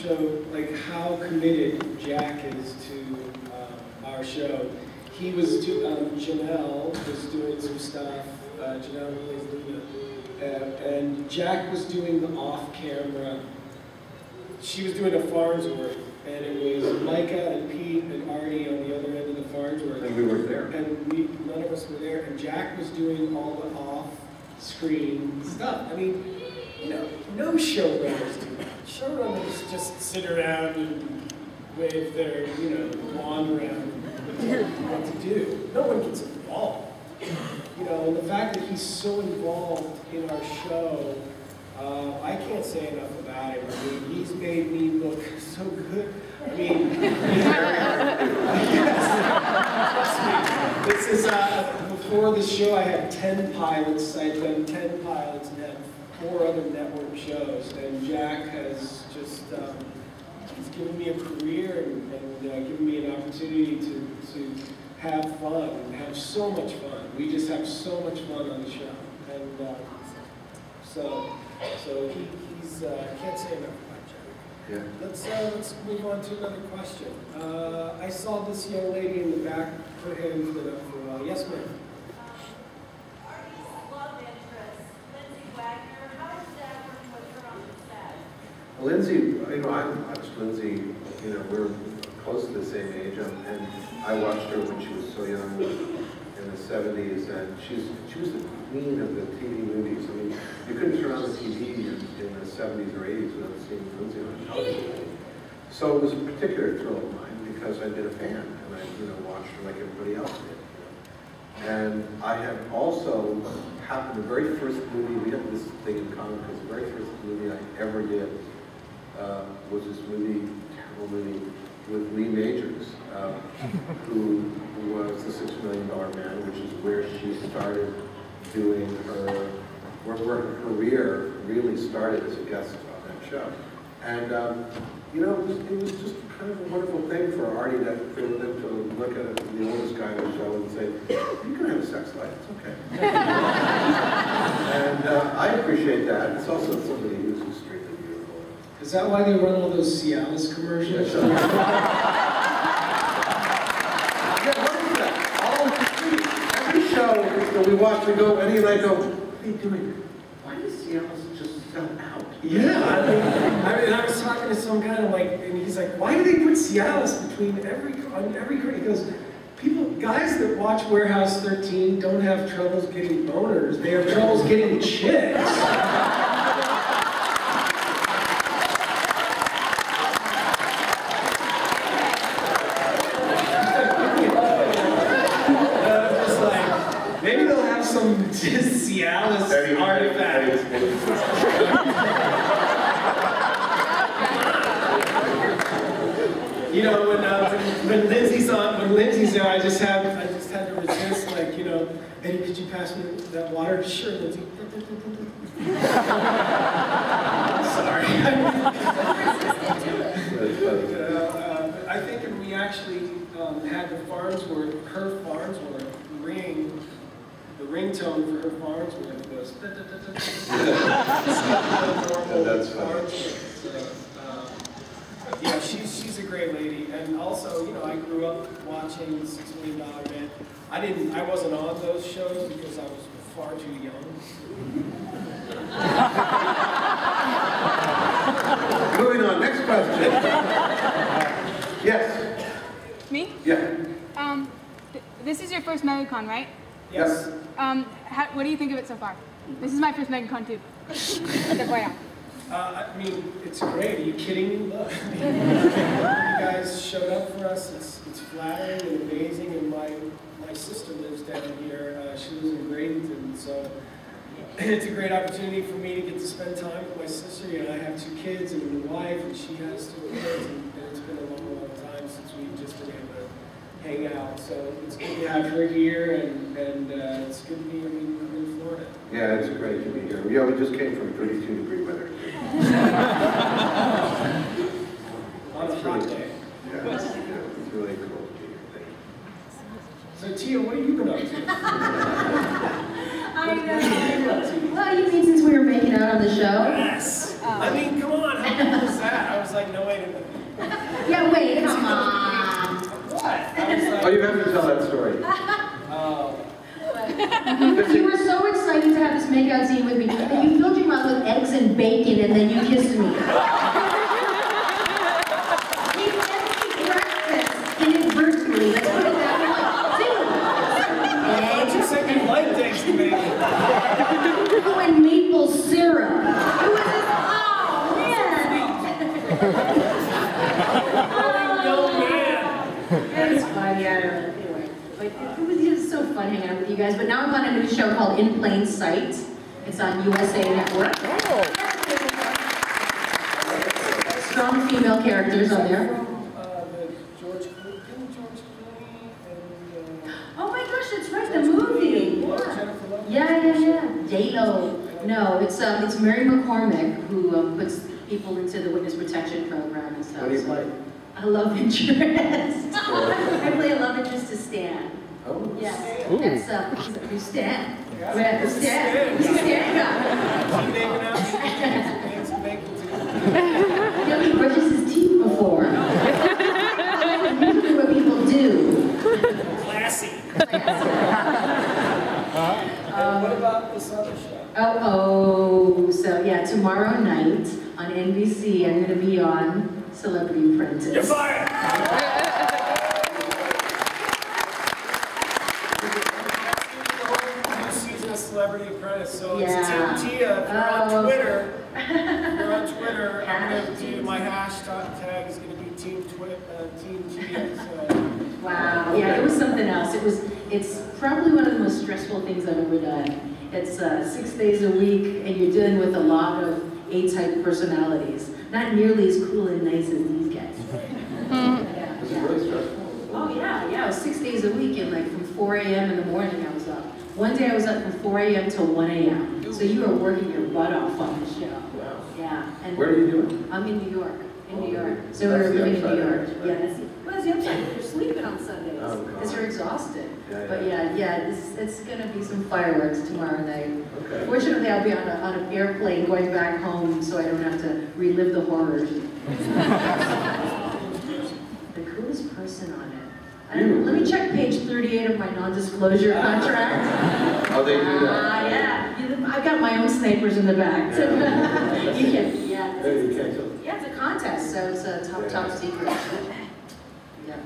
So, like, how committed Jack is to our show. He was Janelle was doing some stuff. Janelle plays Luna, and Jack was doing the off-camera. She was doing a Farnsworth, and it was Micah and Pete and Artie on the other end of the Farnsworth. And we weren't there. And none of us were there. And Jack was doing all the off-screen stuff. I mean, you know, no showrunners do that. Showrunners just sit around and wave their, you know, wand around and tell you what to do. No one gets involved. You know, and the fact that he's so involved in our show, I can't say enough about him. I mean, he's made me look so good. I mean, yes, this is, before the show I had 10 pilots. I had done 10 pilots and had 4 other network shows. And Jack has just, he's given me a career and given me an opportunity to have fun and have so much fun. We just have so much fun on the show. And so he's, I can't say enough about Jack. Yeah. Let's move on to another question. I saw this young lady in the back put her hands up for a while. Yes, ma'am. Artie's love interest, Lindsay Wagner, how is that working with her on the set? Lindsay, you know, I watched Lindsay, you know, we're close to the same age, and I watched her when she was so young in the 70s, and she was the queen of the TV movies. I mean, you couldn't turn on the TV in the 70s or 80s without seeing Lindsay on television. So it was a particular thrill of mine because I'd been a fan, and I, you know, watched her like everybody else did. You know? And I had also happened, the very first movie, we have this thing in common, because the very first movie I ever did was this movie, terrible movie, with Lee Majors, who was the $6 Million Man, which is where she started doing where her career really started as a guest on that show. And, you know, it was just kind of a wonderful thing for Artie for them to look at the oldest guy on the show and say, you can have a sex life, it's okay. And I appreciate that. It's also somebody who's extremely beautiful. Is that why they run all those Cialis commercials? Yeah, what is that? All of the TV. Every show, you know, we watch, we go, Eddie and I go, what are you doing? Why does Cialis just sell out? Yeah, I mean, I was talking to some guy, and he's like, why do they put Cialis on every credit? He goes, guys that watch Warehouse 13 don't have troubles getting boners, they have troubles getting chicks. Maybe they'll have some Cialis artifacts. You know, when Lindsay's there, I just had to resist, like, you know, Eddie, could you pass me that water? Sure, Lindsay. Sorry. I think if we actually had the Farnsworth, her Farnsworth ring, the ringtone for her Farnsworth was That's funny. Yeah, she's a great lady, and also, you know, I grew up watching $6 Million Man. I wasn't on those shows because I was far too young. Moving on, next question. Yes. Me? Yeah. This is your first Megacon, right? Yes. What do you think of it so far? This is my first Megacon too. FYI. I mean, it's great. Are you kidding me? Look, you guys showed up for us. It's flattering and amazing. And my sister lives down here. She lives in Bradenton, so it's a great opportunity for me to get to spend time with my sister. You know, I have 2 kids and a wife, and she has 2 kids, and it's been a long, long time since we've just been able to hang out. So it's good to have her here, and it's good to be. I mean, I'm in Florida. Yeah, it's great to be here. Yeah, we just came from 32-degree weather. On a hot day. Yeah, it's really cool to be here. Thank you. So Tia, what have you been up to? I know. Well, you mean since we were making out on the show? Yes. I mean, come on, how cool was that? I was was like, no, wait a minute. Yeah, wait, come on. What? I was like, Oh, you have to tell that story. oh. You were so excited to have this makeout scene with me that you filled your mouth with eggs and bacon and then you kissed me. You fed me breakfast inadvertently. Let's put it that way. I thought you said you liked eggs and bacon. Oh, and maple syrup. It was just, oh, man. Oh, man. It's fun, yeah, I don't know. Anyway, but it was so fun hanging out with you guys. But now I'm on a new show called In Plain Sight. It's on USA Network. Strong female characters on there. The George Clooney and Oh my gosh, that's right, the movie. Jennifer Lopez. Yeah. J-Lo. No, it's Mary McCormick who puts people into the witness protection program and stuff. What do you play? A love interest. I play a love interest to Stan. Oh. Yes. Ooh. That's who's Stan? Yeah. Yeah, Stan. Stan. Stan guy. She naming out eggs and bacon too. You know, he brushes his teeth before. Usually what people do. Classy. And what about this other show? So yeah, tomorrow night on NBC, I'm going to be on Celebrity Apprentice. You're fired! New season of Celebrity Apprentice, so it's Yeah. Team Tia. If you're on Twitter, I'm going to do my hashtag is going to be Team Tia. So. Wow, yeah, it was something else. It's probably one of the most stressful things I've ever done. It's 6 days a week, and you're dealing with a lot of A-type personalities. Not nearly as cool and nice as these guys. This is really stressful. Oh yeah, it was 6 days a week, and like from 4 a.m. in the morning I was up. One day I was up from 4 a.m. till 1 a.m. So you were working your butt off on the show. Wow. Yeah. And Where are you doing? I'm in New York. In New York. So That's we're the living in upside New York. of it, right? Yeah, that's the upside. You're sleeping on Sundays Oh, God. because you're exhausted. Yeah, But yeah, it's gonna be some fireworks tomorrow night. Okay. Fortunately, I'll be on an airplane going back home, so I don't have to relive the horrors. The coolest person on it. Let me check page 38 of my non-disclosure contract. Oh, they do that? Yeah. I've got my own snipers in the back. Yeah. You can, yeah. Hey, you can't tell. Yeah, it's a contest, so it's a top secret. Yeah.